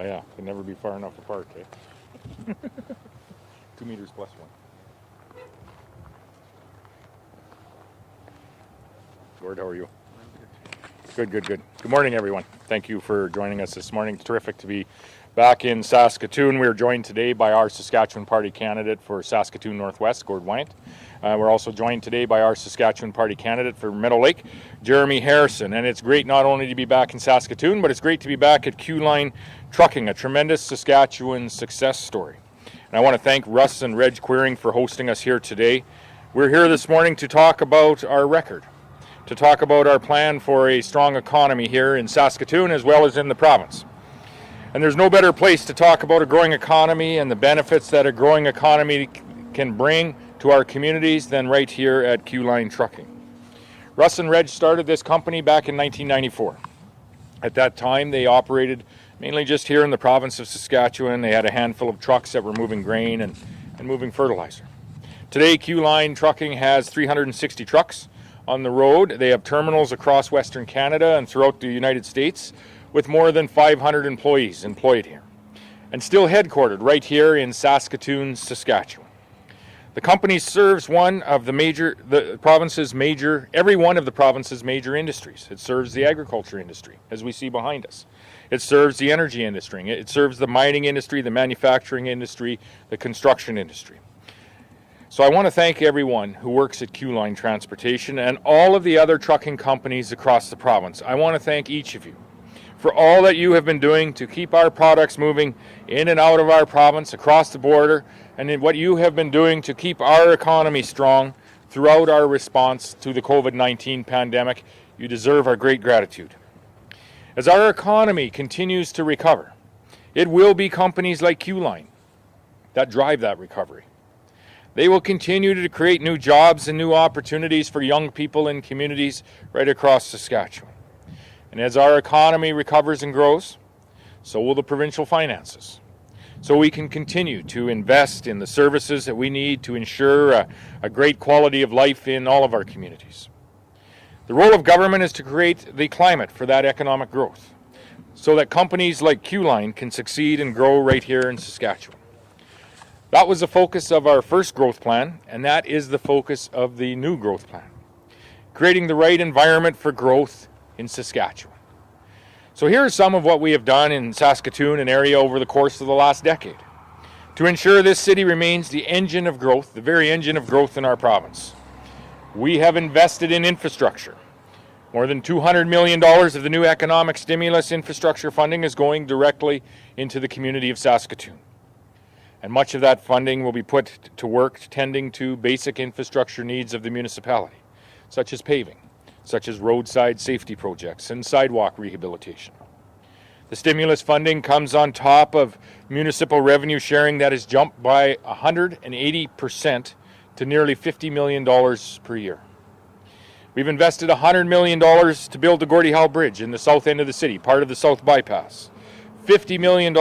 Oh yeah, can never be far enough apart, eh? 2 meters plus 1. Gord, how are you? Good. Good morning, everyone. Thank you for joining us this morning. It's terrific to be back in Saskatoon. We are joined today by our Saskatchewan Party candidate for Saskatoon Northwest, Gord Wont. We're also joined today by our Saskatchewan Party candidate for Meadow Lake, Jeremy Harrison. And it's great not only to be back in Saskatoon, but it's great to be back at Q-Line Trucking, a tremendous Saskatchewan success story. And I want to thank Russ and Reg Queering for hosting us here today. We're here this morning to talk about our record, to talk about our plan for a strong economy here in Saskatoon as well as in the province. And there's no better place to talk about a growing economy and the benefits that a growing economy can bring to our communities than right here at Q-Line Trucking. Russ and Reg started this company back in 1994. At that time, they operated mainly just here in the province of Saskatchewan. They had a handful of trucks that were moving grain and moving fertilizer. Today, Q-Line Trucking has 360 trucks on the road. They have terminals across Western Canada and throughout the United States with more than 500 employees employed here, and still headquartered right here in Saskatoon, Saskatchewan. The company serves every one of the province's major industries. It serves the agriculture industry, as we see behind us. It serves the energy industry. It serves the mining industry, the manufacturing industry, the construction industry. So I want to thank everyone who works at Q-Line Transportation and all of the other trucking companies across the province. I want to thank each of you for all that you have been doing to keep our products moving in and out of our province, across the border, and in what you have been doing to keep our economy strong throughout our response to the COVID-19 pandemic. You deserve our great gratitude. As our economy continues to recover, it will be companies like Q-Line that drive that recovery. They will continue to create new jobs and new opportunities for young people in communities right across Saskatchewan. And as our economy recovers and grows, so will the provincial finances. So we can continue to invest in the services that we need to ensure a great quality of life in all of our communities. The role of government is to create the climate for that economic growth so that companies like Q-Line can succeed and grow right here in Saskatchewan. That was the focus of our first growth plan, and that is the focus of the new growth plan, creating the right environment for growth in Saskatchewan. So here are some of what we have done in Saskatoon and area over the course of the last decade to ensure this city remains the engine of growth, the very engine of growth in our province. We have invested in infrastructure. More than $200 million of the new economic stimulus infrastructure funding is going directly into the community of Saskatoon. And much of that funding will be put to work tending to basic infrastructure needs of the municipality, such as paving, such as roadside safety projects and sidewalk rehabilitation. The stimulus funding comes on top of municipal revenue sharing that has jumped by 180% to nearly $50 million per year. We've invested $100 million to build the Gordie Howe Bridge in the south end of the city, part of the South Bypass. $50 million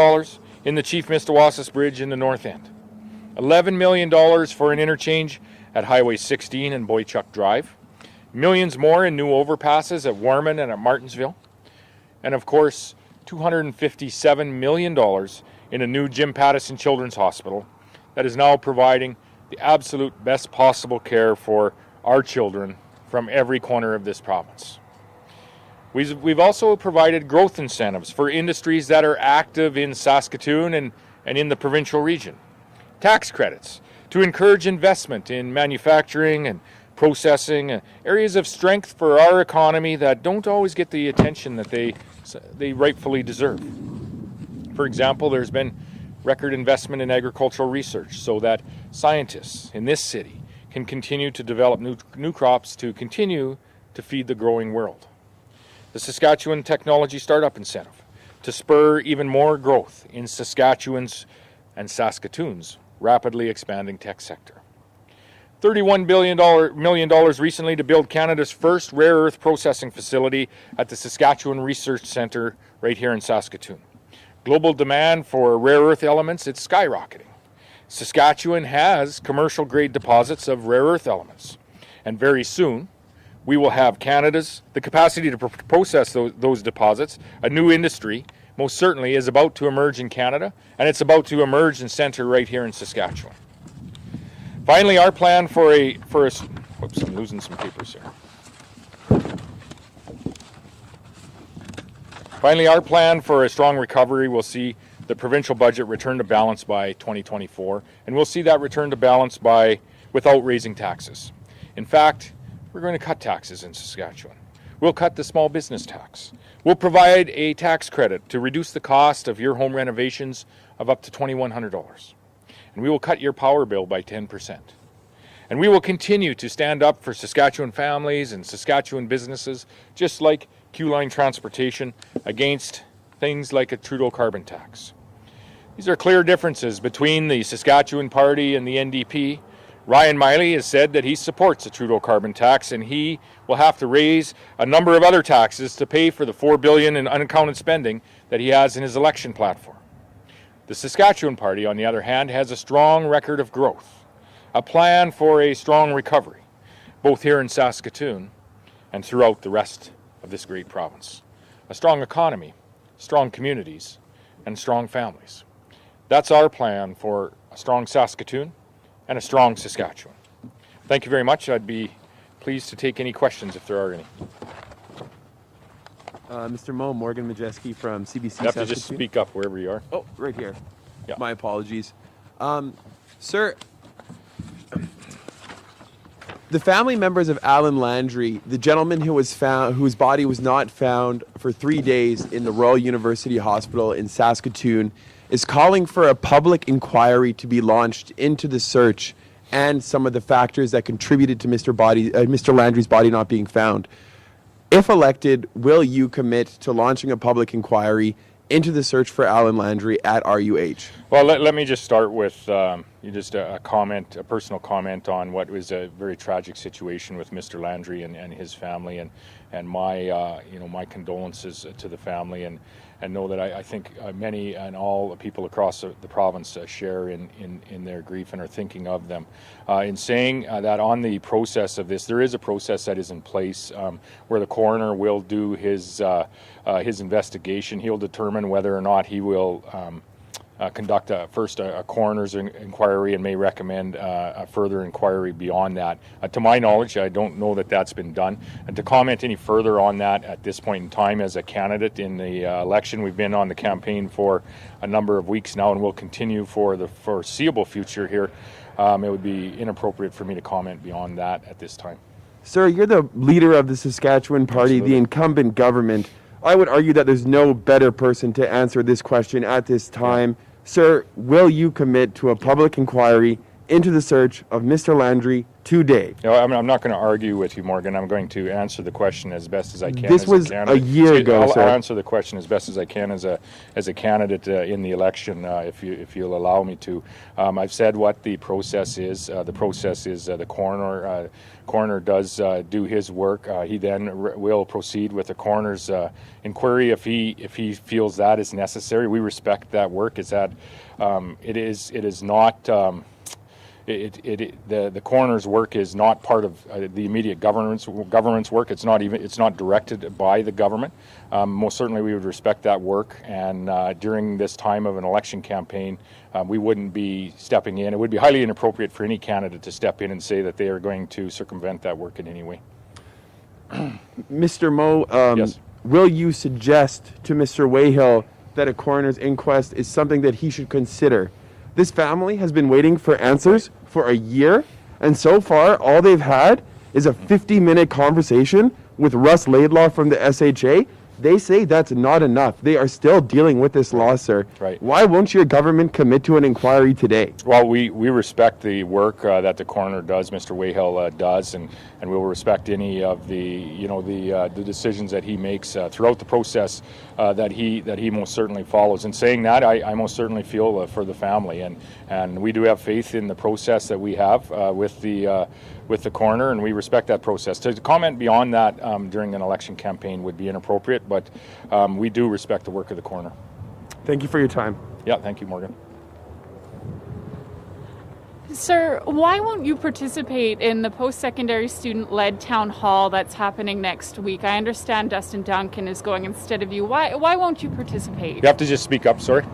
in the Chief Mistawassus Bridge in the north end. $11 million for an interchange at Highway 16 and Boychuk Drive. Millions more in new overpasses at Warman and at Martensville. And of course, $257 million in a new Jim Pattison Children's Hospital that is now providing the absolute best possible care for our children from every corner of this province. We've also provided growth incentives for industries that are active in Saskatoon and in the provincial region. Tax credits to encourage investment in manufacturing and processing, areas of strength for our economy that don't always get the attention that they rightfully deserve. For example, there's been record investment in agricultural research so that scientists in this city can continue to develop new crops to continue to feed the growing world. The Saskatchewan Technology Startup Incentive to spur even more growth in Saskatchewan's and Saskatoon's rapidly expanding tech sector. $31 million recently to build Canada's first rare earth processing facility at the Saskatchewan Research Centre right here in Saskatoon. Global demand for rare earth elements, it's skyrocketing. Saskatchewan has commercial grade deposits of rare earth elements, and very soon we will have the capacity to process those deposits, a new industry, most certainly is about to emerge in Canada, and it's about to emerge and center right here in Saskatchewan. Finally, our plan for a oops, I'm losing some papers here. Finally, our plan for a strong recovery will see the provincial budget return to balance by 2024, and we'll see that return to balance without raising taxes. In fact, we're going to cut taxes in Saskatchewan. We'll cut the small business tax. We'll provide a tax credit to reduce the cost of your home renovations of up to $2,100. And we will cut your power bill by 10%. And we will continue to stand up for Saskatchewan families and Saskatchewan businesses, just like Q-Line Transportation, against things like a Trudeau carbon tax. These are clear differences between the Saskatchewan Party and the NDP. Ryan Miley has said that he supports a Trudeau carbon tax, and he will have to raise a number of other taxes to pay for the $4 billion in unaccounted spending that he has in his election platform. The Saskatchewan Party, on the other hand, has a strong record of growth, a plan for a strong recovery, both here in Saskatoon and throughout the rest of this great province. A strong economy, strong communities, and strong families. That's our plan for a strong Saskatoon and a strong Saskatchewan. Thank you very much. I'd be pleased to take any questions if there are any. Mr. Mo, Morgan Majeski from CBC You have Saskatoon. to just speak up wherever you are. Oh, right here. Yeah. My apologies. Sir, the family members of Alan Landry, the gentleman who was found, whose body was not found for 3 days in the Royal University Hospital in Saskatoon, is calling for a public inquiry to be launched into the search and some of the factors that contributed to Mr. Landry's body not being found. If elected, will you commit to launching a public inquiry into the search for Alan Landry at RUH? Well, let me just start with a personal comment on what was a very tragic situation with Mr. Landry and his family, and my condolences to the family, and know that I think many and all people across the province share in their grief and are thinking of them. In saying that on the process of this, there is a process that is in place where the coroner will do his investigation. He'll determine whether or not he will conduct a coroner's inquiry and may recommend a further inquiry beyond that. To my knowledge, I don't know that that's been done. And to comment any further on that at this point in time as a candidate in the election, we've been on the campaign for a number of weeks now and will continue for the foreseeable future here. It would be inappropriate for me to comment beyond that at this time. Sir, you're the leader of the Saskatchewan Party, Absolutely. the incumbent government. I would argue that there's no better person to answer this question at this time. Yeah. Sir, will you commit to a public inquiry into the search of Mr. Landry today? No, I'm not going to argue with you, Morgan. I'm going to answer the question as best as I can. This was a year ago, I'll sir. answer the question as best as I can as a candidate in the election, if you'll allow me to. I've said what the process is. The process is the coroner does do his work. He then will proceed with the coroner's inquiry if he feels that is necessary. We respect that work. It is not. The coroner's work is not part of the immediate government's work. It's not directed by the government. Most certainly, we would respect that work. And during this time of an election campaign, we wouldn't be stepping in. It would be highly inappropriate for any candidate to step in and say that they are going to circumvent that work in any way. Mr. Mo, Yes. Will you suggest to Mr. Wayhill that a coroner's inquest is something that he should consider? This family has been waiting for answers for a year, and so far all they've had is a 50-minute conversation with Russ Laidlaw from the SHA. They say that's not enough. They are still dealing with this law, sir. Right. Why won't your government commit to an inquiry today? Well, we respect the work that the coroner does, Mr. Wayhill does, and we will respect any of the decisions that he makes throughout the process that he most certainly follows. In saying that, I most certainly feel for the family, and we do have faith in the process that we have with the coroner, and we respect that process. To comment beyond that during an election campaign would be inappropriate, but we do respect the work of the coroner. Thank you for your time. Yeah, thank you, Morgan. Sir, why won't you participate in the post-secondary student-led town hall that's happening next week? I understand Dustin Duncan is going instead of you. Why won't you participate? You have to just speak up, sorry.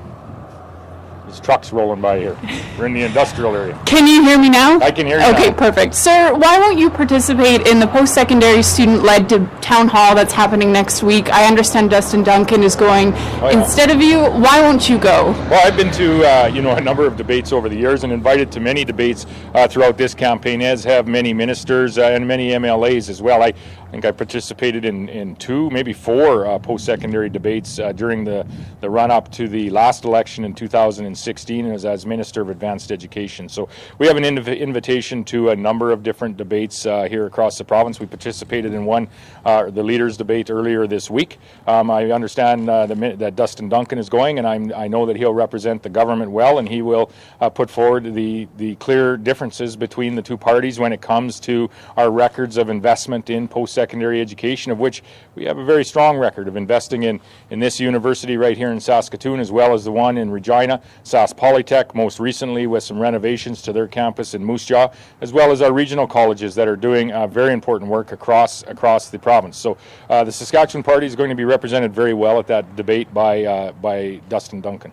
There's trucks rolling by here. We're in the industrial area. Can you hear me now? I can hear you Okay, now. perfect. Sir, why won't you participate in the post-secondary student-led town hall that's happening next week? I understand Dustin Duncan is going instead of you. Why won't you go? Well, I've been to a number of debates over the years and invited to many debates throughout this campaign, as have many ministers and many MLAs as well. I think I participated in 2, maybe 4 post-secondary debates during the run-up to the last election in 2016 as Minister of Advanced Education. So we have an invitation to a number of different debates here across the province. We participated in one, the leaders debate earlier this week. I understand that Dustin Duncan is going, and I know that he'll represent the government well, and he will put forward the clear differences between the two parties when it comes to our records of investment in post-secondary education, of which we have a very strong record of investing in this university right here in Saskatoon, as well as the one in Regina, Sask Polytech, most recently with some renovations to their campus in Moose Jaw, as well as our regional colleges that are doing very important work across the province. So the Saskatchewan Party is going to be represented very well at that debate by Dustin Duncan.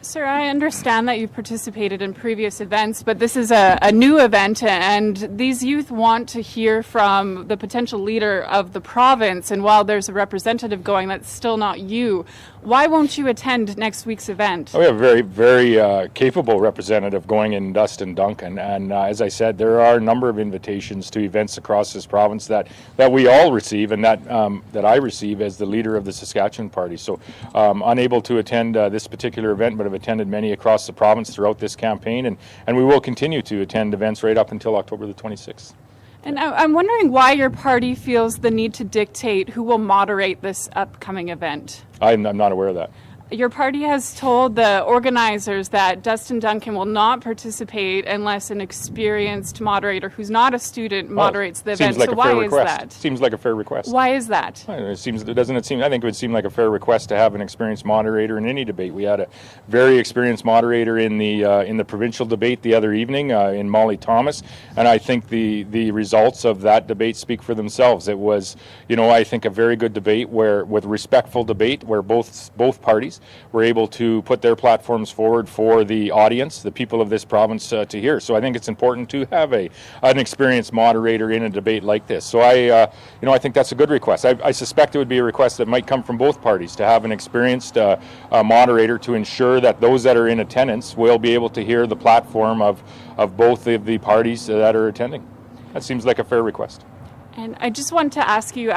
Sir, I understand that you've participated in previous events, but this is a new event, and these youth want to hear from the potential leader of the province, and while there's a representative going, that's still not you. Why won't you attend next week's event? We have a very, very capable representative going in Dustin Duncan, and as I said, there are a number of invitations to events across this province that we all receive, and that I receive as the leader of the Saskatchewan Party. So unable to attend this particular event, but have attended many across the province throughout this campaign, and we will continue to attend events right up until October the 26th. And I'm wondering why your party feels the need to dictate who will moderate this upcoming event. I'm not aware of that. Your party has told the organizers that Dustin Duncan will not participate unless an experienced moderator who's not a student moderates the event. Seems like so a why fair is request. that? Seems like a fair request. Why is that? I think it would seem like a fair request to have an experienced moderator in any debate. We had a very experienced moderator in the provincial debate the other evening in Molly Thomas, and I think the results of that debate speak for themselves. It was, I think, a very good debate with respectful debate where both parties were able to put their platforms forward for the audience, the people of this province to hear. So I think it's important to have an experienced moderator in a debate like this. So I think that's a good request. I suspect it would be a request that might come from both parties to have an experienced moderator to ensure that those that are in attendance will be able to hear the platform of both of the parties that are attending. That seems like a fair request. And I just wanted to ask you, the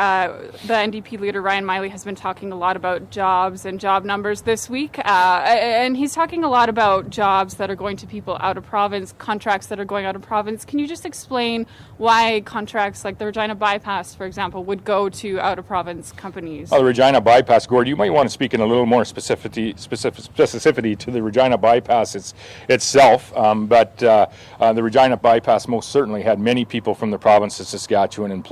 NDP leader, Ryan Miley, has been talking a lot about jobs and job numbers this week. And he's talking a lot about jobs that are going to people out of province, contracts that are going out of province. Can you just explain why contracts like the Regina bypass, for example, would go to out-of-province companies? The Regina bypass, Gord, you might want to speak in a little more specificity to the Regina bypass itself. But the Regina bypass most certainly had many people from the province of Saskatchewan employed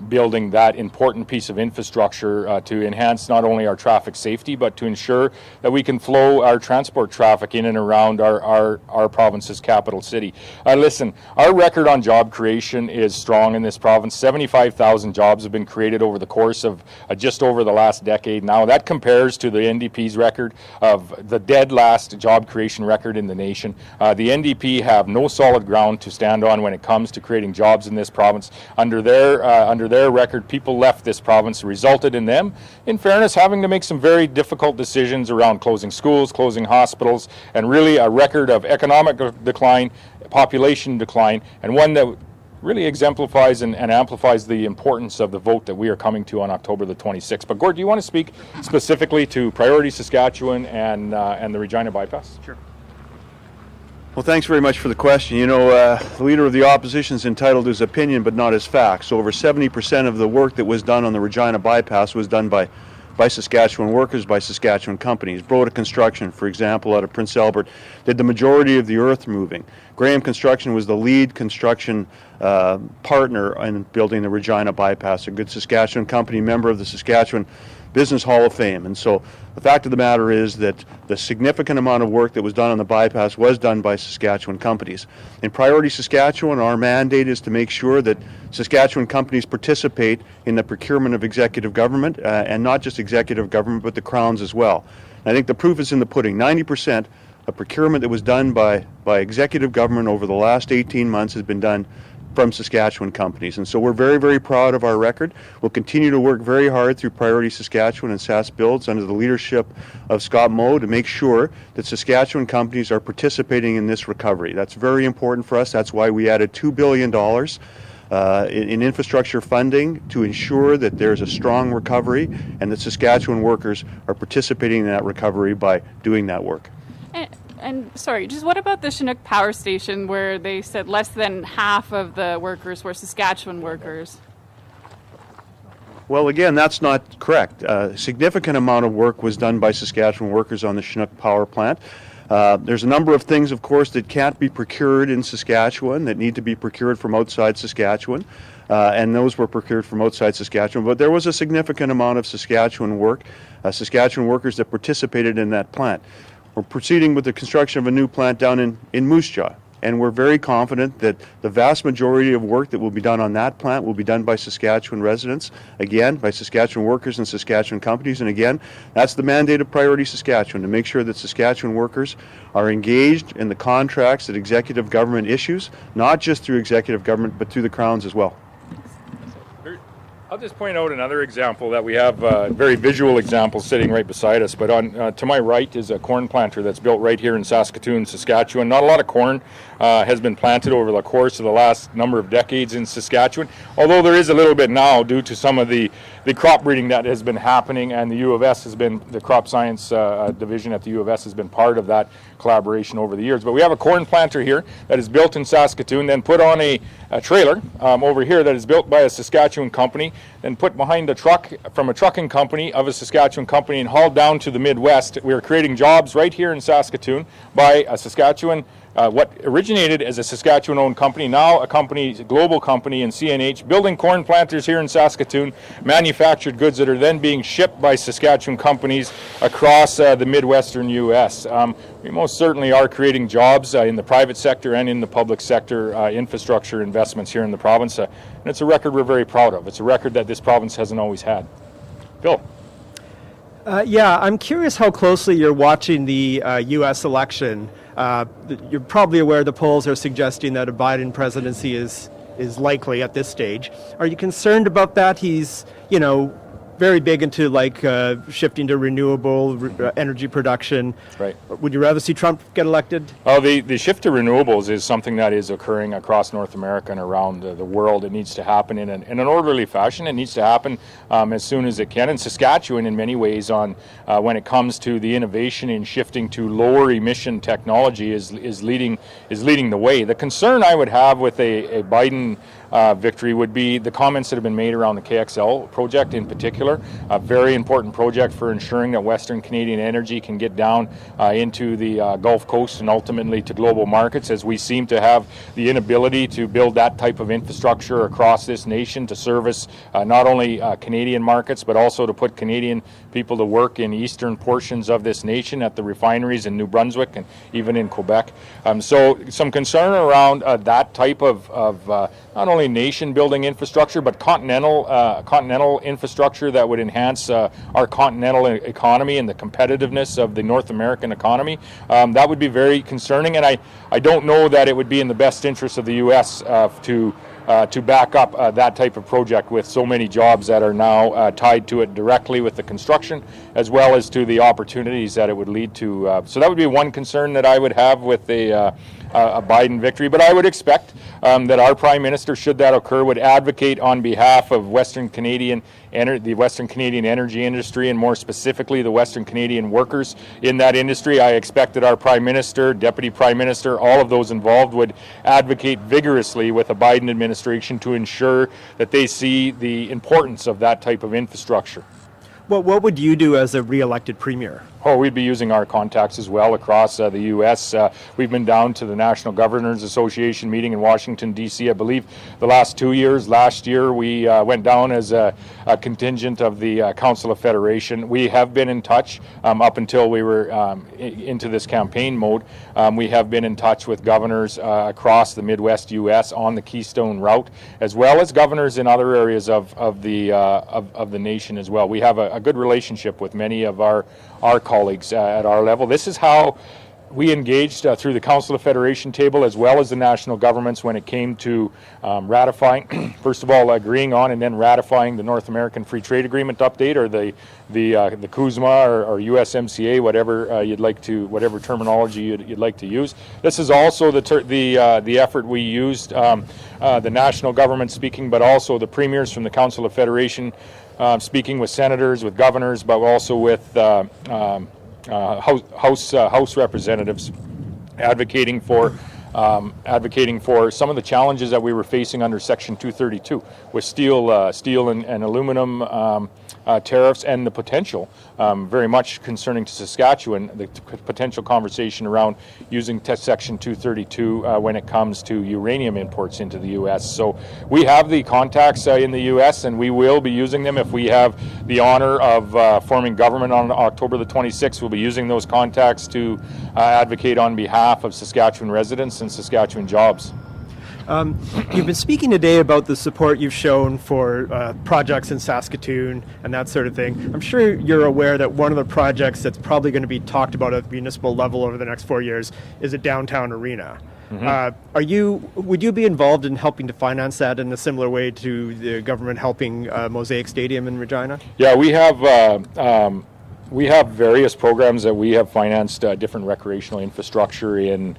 building that important piece of infrastructure to enhance not only our traffic safety, but to ensure that we can flow our transport traffic in and around our province's capital city. Listen, our record on job creation is strong in this province. 75,000 jobs have been created over the course of just over the last decade now. That compares to the NDP's record of the dead last job creation record in the nation. The NDP have no solid ground to stand on when it comes to creating jobs in this province. Under their record, people left this province, resulted in them, in fairness, having to make some very difficult decisions around closing schools, closing hospitals, and really a record of economic decline, population decline, and one that really exemplifies and amplifies the importance of the vote that we are coming to on October the 26th. But Gord, do you want to speak specifically to Priority Saskatchewan and the Regina bypass? Sure. Well, thanks very much for the question. The leader of the opposition is entitled to his opinion, but not his facts. So over 70% of the work that was done on the Regina bypass was done by Saskatchewan workers, by Saskatchewan companies. Broda Construction, for example, out of Prince Albert, did the majority of the earth moving. Graham Construction was the lead construction partner in building the Regina bypass, a good Saskatchewan company, member of the Saskatchewan Business Hall of Fame. And so the fact of the matter is that the significant amount of work that was done on the bypass was done by Saskatchewan companies. In Priority Saskatchewan, our mandate is to make sure that Saskatchewan companies participate in the procurement of executive government, and not just executive government, but the crowns as well. And I think the proof is in the pudding. 90% of procurement that was done by executive government over the last 18 months has been done from Saskatchewan companies. And so we're very, very proud of our record. We'll continue to work very hard through Priority Saskatchewan and Sask Builds under the leadership of Scott Moe to make sure that Saskatchewan companies are participating in this recovery. That's very important for us. That's why we added $2 billion in infrastructure funding to ensure that there's a strong recovery and that Saskatchewan workers are participating in that recovery by doing that work. And sorry, just what about the Chinook power station where they said less than half of the workers were Saskatchewan workers? Well, again, that's not correct. A significant amount of work was done by Saskatchewan workers on the Chinook power plant. There's a number of things, of course, that can't be procured in Saskatchewan that need to be procured from outside Saskatchewan, and those were procured from outside Saskatchewan. But there was a significant amount of Saskatchewan workers that participated in that plant. We're proceeding with the construction of a new plant down in Moose Jaw, and we're very confident that the vast majority of work that will be done on that plant will be done by Saskatchewan residents, again, by Saskatchewan workers and Saskatchewan companies, and again, that's the mandate of Priority Saskatchewan, to make sure that Saskatchewan workers are engaged in the contracts that executive government issues, not just through executive government, but through the crowns as well. I'll just point out another example that we have, a very visual example sitting right beside us, but on to my right is a corn planter that's built right here in Saskatoon, Saskatchewan. Not a lot of corn has been planted over the course of the last number of decades in Saskatchewan, although there is a little bit now due to some of the crop breeding that has been happening, and the U of S has been, the crop science division at the U of S has been part of that collaboration over the years. But we have a corn planter here that is built in Saskatoon, then put on a trailer over here that is built by a Saskatchewan company, then put behind a truck from a trucking company of a Saskatchewan company and hauled down to the Midwest. We are creating jobs right here in Saskatoon by a Saskatchewan, what originated as a Saskatchewan-owned company, now a company, a global company in CNH, building corn planters here in Saskatoon, manufactured goods that are then being shipped by Saskatchewan companies across the Midwestern U.S. We most certainly are creating jobs in the private sector and in the public sector infrastructure investments here in the province, and it's a record we're very proud of. It's a record that this province hasn't always had. Bill. Yeah, I'm curious how closely you're watching the U.S. election. You're probably aware the polls are suggesting that a Biden presidency is likely at this stage. Are you concerned about that? He's, very big into shifting to renewable energy production. Right. Would you rather see Trump get elected? Oh, the shift to renewables is something that is occurring across North America and around the world. It needs to happen in an orderly fashion. It needs to happen as soon as it can. And Saskatchewan, in many ways, when it comes to the innovation in shifting to lower emission technology, is leading the way. The concern I would have with a Biden victory would be the comments that have been made around the KXL project in particular, a very important project for ensuring that Western Canadian energy can get down into the Gulf Coast and ultimately to global markets, as we seem to have the inability to build that type of infrastructure across this nation to service not only Canadian markets, but also to put Canadian people to work in eastern portions of this nation at the refineries in New Brunswick and even in Quebec. So some concern around that type of not only nation-building infrastructure, but continental infrastructure that would enhance our continental economy and the competitiveness of the North American economy. That would be very concerning, and I don't know that it would be in the best interest of the U.S. to back up that type of project with so many jobs that are now tied to it directly with the construction, as well as to the opportunities that it would lead to. So that would be one concern that I would have with a Biden victory. But I would expect that our Prime Minister, should that occur, would advocate on behalf of the Western Canadian energy industry, and more specifically the Western Canadian workers in that industry. I expect that our Prime Minister, Deputy Prime Minister, all of those involved would advocate vigorously with a Biden administration to ensure that they see the importance of that type of infrastructure. Well, what would you do as a re-elected premier? Oh, we'd be using our contacts as well across the U.S. We've been down to the National Governors Association meeting in Washington, D.C. I believe the last 2 years. Last year we went down as a contingent of the Council of Federation. We have been in touch up until we were into this campaign mode. We have been in touch with governors across the Midwest U.S. on the Keystone route, as well as governors in other areas of the nation as well. We have a good relationship with many of our colleagues at our level. This is how we engaged through the Council of Federation table as well as the national governments when it came to ratifying, first of all, agreeing on and then ratifying the North American Free Trade Agreement update, or the CUSMA or USMCA, whatever you'd like to, whatever terminology you'd like to use. This is also the effort we used, the national government speaking, but also the premiers from the Council of Federation speaking with senators, with governors, but also with House representatives, advocating for some of the challenges that we were facing under Section 232 with steel and aluminum tariffs, and the potential, very much concerning to Saskatchewan, the potential conversation around using Section 232 when it comes to uranium imports into the U.S. So we have the contacts in the U.S. and we will be using them. If we have the honor of forming government on October the 26th, we'll be using those contacts to advocate on behalf of Saskatchewan residents and Saskatchewan jobs. You've been speaking today about the support you've shown for projects in Saskatoon and that sort of thing. I'm sure you're aware that one of the projects that's probably going to be talked about at the municipal level over the next 4 years is a downtown arena. Would you be involved in helping to finance that in a similar way to the government helping Mosaic Stadium in Regina? Yeah, we have various programs that we have financed different recreational infrastructure in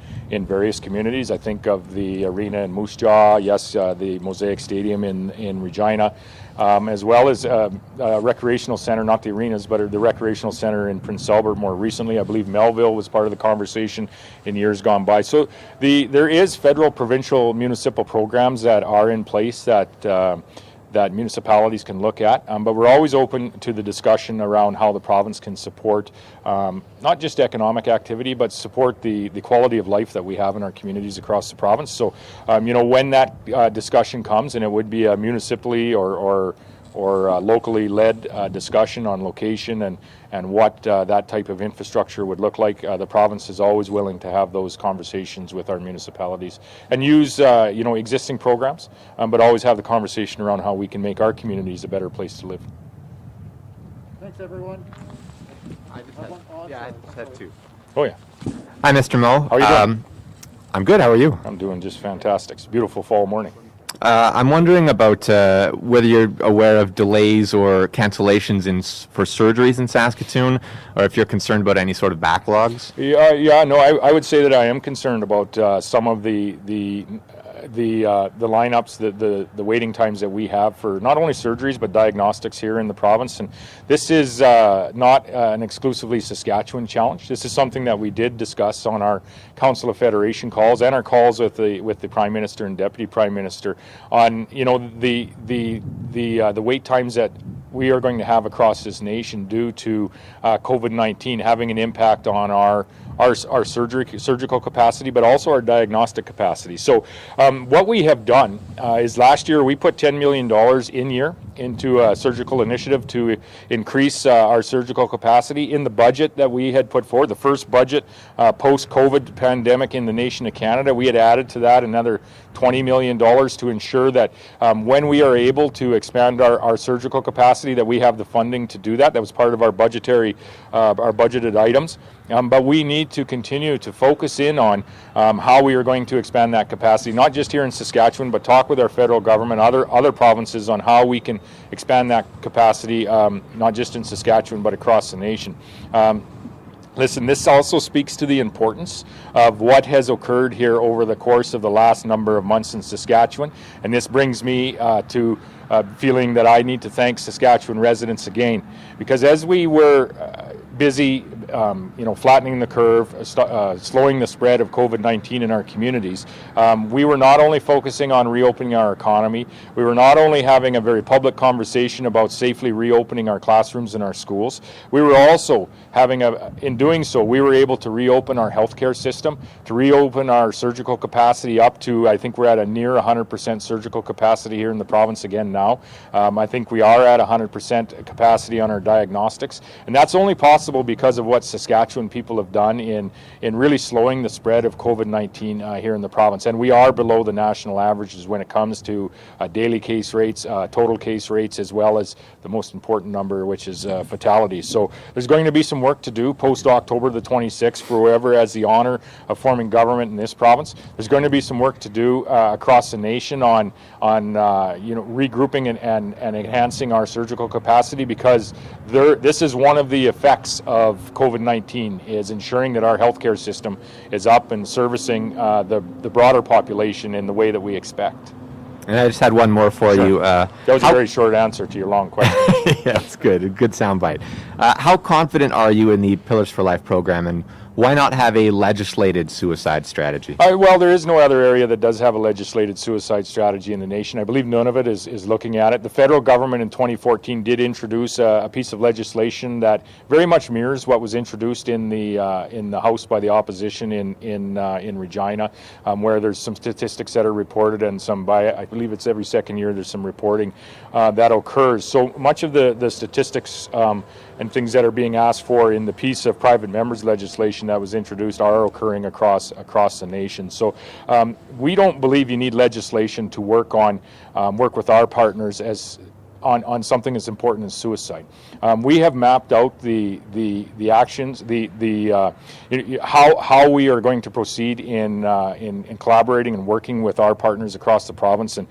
various communities. I think of the arena in Moose Jaw, yes, the Mosaic Stadium in Regina, as well as a recreational center, not the arenas, but the recreational center in Prince Albert more recently. I believe Melville was part of the conversation in years gone by. So there is federal, provincial, municipal programs that are in place that municipalities can look at, but we're always open to the discussion around how the province can support not just economic activity, but support the quality of life that we have in our communities across the province. So, when that discussion comes, and it would be a municipally or locally led discussion on location and what that type of infrastructure would look like, the province is always willing to have those conversations with our municipalities and use existing programs, but always have the conversation around how we can make our communities a better place to live. Thanks, everyone. I just had two. Oh yeah. Hi, Mr. Moe. How are you doing? I'm good. How are you? I'm doing just fantastic. It's a beautiful fall morning. I'm wondering about whether you're aware of delays or cancellations for surgeries in Saskatoon, or if you're concerned about any sort of backlogs. No, I would say that I am concerned about some of the lineups, the waiting times that we have for not only surgeries but diagnostics here in the province. And this is not an exclusively Saskatchewan challenge. This is something that we did discuss on our Council of Federation calls and our calls with the Prime Minister and Deputy Prime Minister on the wait times that we are going to have across this nation due to COVID-19 having an impact on our surgical capacity, but also our diagnostic capacity. So what we have done is last year we put $10 million into a surgical initiative to increase our surgical capacity in the budget that we had put forward, the first budget post-COVID pandemic in the nation of Canada. We had added to that another $20 million to ensure that when we are able to expand our surgical capacity, that we have the funding to do that. That was part of our budgeted items. But we need to continue to focus in on how we are going to expand that capacity, not just here in Saskatchewan, but talk with our federal government, other provinces on how we can expand that capacity, not just in Saskatchewan, but across the nation. Listen, this also speaks to the importance of what has occurred here over the course of the last number of months in Saskatchewan. And this brings me to feeling that I need to thank Saskatchewan residents again, because as we were busy flattening the curve, slowing the spread of COVID-19 in our communities, we were not only focusing on reopening our economy, we were not only having a very public conversation about safely reopening our classrooms and our schools, we were also in doing so, we were able to reopen our healthcare system, to reopen our surgical capacity up to, I think we're at a near 100% surgical capacity here in the province again now. I think we are at 100% capacity on our diagnostics, and that's only possible because of what Saskatchewan people have done in really slowing the spread of COVID-19 here in the province. And we are below the national averages when it comes to daily case rates, total case rates, as well as the most important number, which is fatalities. So there's going to be some work to do post-October the 26th for whoever has the honor of forming government in this province. There's going to be some work to do across the nation on regrouping and enhancing our surgical capacity, because this is one of the effects of COVID-19, is ensuring that our healthcare system is up and servicing the broader population in the way that we expect. And I just had one more for you. That was a very short answer to your long question. Yeah, that's good. A good soundbite. How confident are you in the Pillars for Life program, and why not have a legislated suicide strategy? Well, there is no other area that does have a legislated suicide strategy in the nation. I believe none of it is looking at it. The federal government in 2014 did introduce a piece of legislation that very much mirrors what was introduced in the House by the opposition in Regina, where there's some statistics that are reported, and I believe it's every second year there's some reporting that occurs. So much of the statistics and things that are being asked for in the piece of private members legislation that was introduced are occurring across the nation. So we don't believe you need legislation to work with our partners on something as important as suicide. We have mapped out the actions, how we are going to proceed in collaborating and working with our partners across the province, and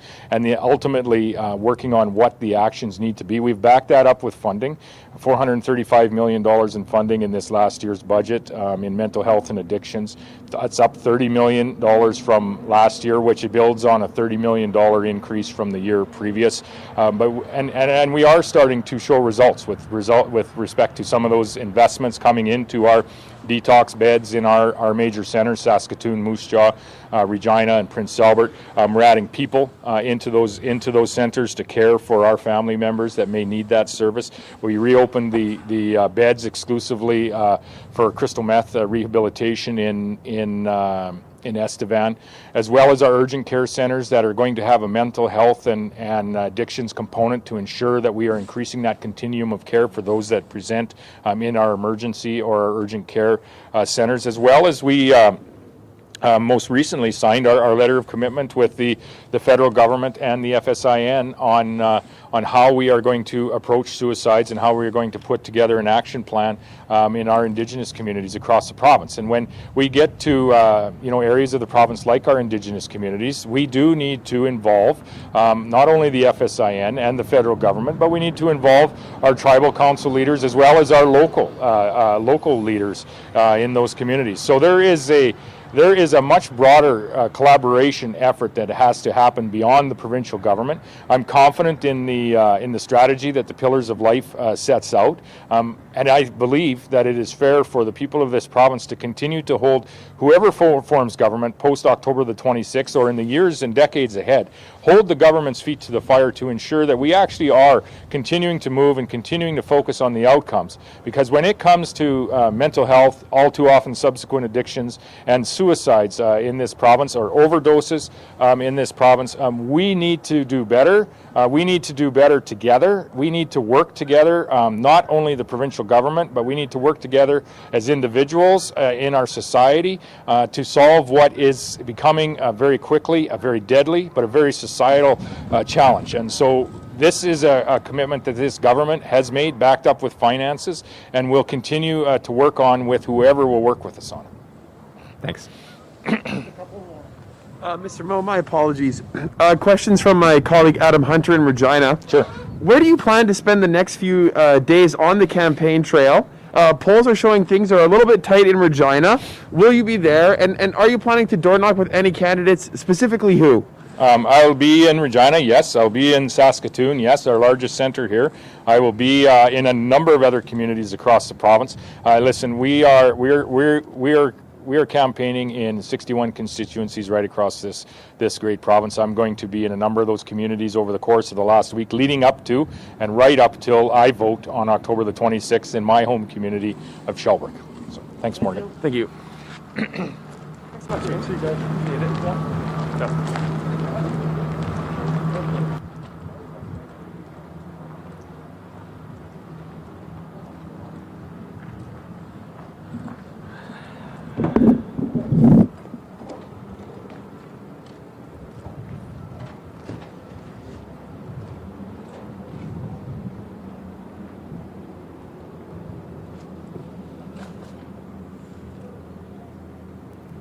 ultimately working on what the actions need to be. We've backed that up with funding, $435 million in funding in this last year's budget in mental health and addictions. That's up $30 million from last year, which builds on a $30 million increase from the year previous. And we are starting to show results with respect to some of those investments coming into our detox beds in our major centers, Saskatoon, Moose Jaw, Regina, and Prince Albert. We're adding people into those centers to care for our family members that may need that service. We reopened the beds exclusively for crystal meth rehabilitation in Estevan, as well as our urgent care centers that are going to have a mental health and addictions component to ensure that we are increasing that continuum of care for those that present in our emergency or our urgent care centers, as well as we most recently signed our letter of commitment with the federal government and the FSIN on how we are going to approach suicides and how we are going to put together an action plan in our Indigenous communities across the province. And when we get to areas of the province like our Indigenous communities, we do need to involve not only the FSIN and the federal government, but we need to involve our tribal council leaders as well as our local leaders in those communities. So there is a much broader collaboration effort that has to happen beyond the provincial government. I'm confident in the strategy that the Pillars of Life sets out, and I believe that it is fair for the people of this province to continue to hold whoever forms government post-October the 26th or in the years and decades ahead, hold the government's feet to the fire to ensure that we actually are continuing to move and continuing to focus on the outcomes. Because when it comes to mental health, all too often subsequent addictions, and suicides in this province, or overdoses in this province, we need to do better. We need to do better together. We need to work together, not only the provincial government, but we need to work together as individuals in our society to solve what is becoming very quickly a very deadly but a very societal challenge. And so this is a commitment that this government has made, backed up with finances, and will continue to work on with whoever will work with us on it. Thanks. Mr. Moe, my apologies. Questions from my colleague Adam Hunter in Regina. Sure. Where do you plan to spend the next few days on the campaign trail? Polls are showing things are a little bit tight in Regina. Will you be there? And are you planning to door knock with any candidates? Specifically who? I'll be in Regina, yes. I'll be in Saskatoon, yes, our largest center here. I will be in a number of other communities across the province. Listen, we are campaigning in 61 constituencies right across this great province. I'm going to be in a number of those communities over the course of the last week, leading up to and right up till I vote on October the 26th in my home community of Shelburne. So, thanks, Morgan. Thank you. Thanks,